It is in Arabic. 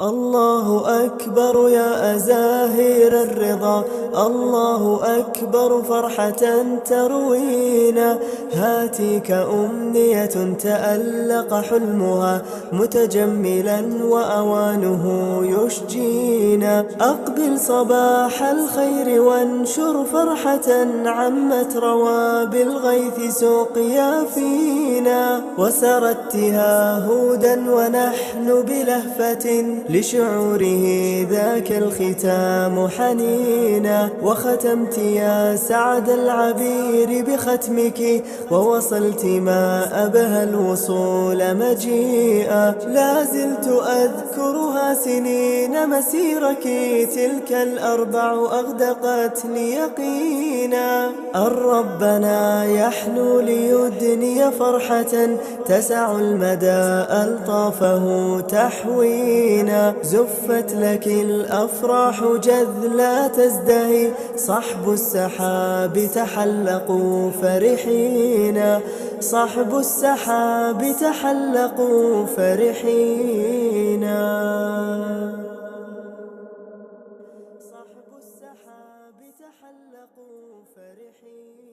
الله أكبر يا أزاهير الرضا، الله أكبر فرحة تروينا. هاتيك أمنية تألق حلمها متجملا وأوانه يشجينا. أقبل صباح الخير وانشر فرحة عمت روى بالغيث سقيا فينا. وسردتها هودا ونحن بلهفة لشعوره ذاك الختام حنينا. وختمت يا سعد العبير بختمك ووصلت ما أبهى الوصول مجيئا. لا زلت أذكرها سنين مسيرك، تلك الأربع أغدقتني يقينا. أن ربنا يحنو ليدني فرحة تسع المدى ألطافه تحوينا. زفت لك الأفراح جذلا تزدهي، صحب السحاب تحلقوا فرحينا. صحب السحاب تحلقوا فرحينا. صحب السحاب تحلقوا فرحينا.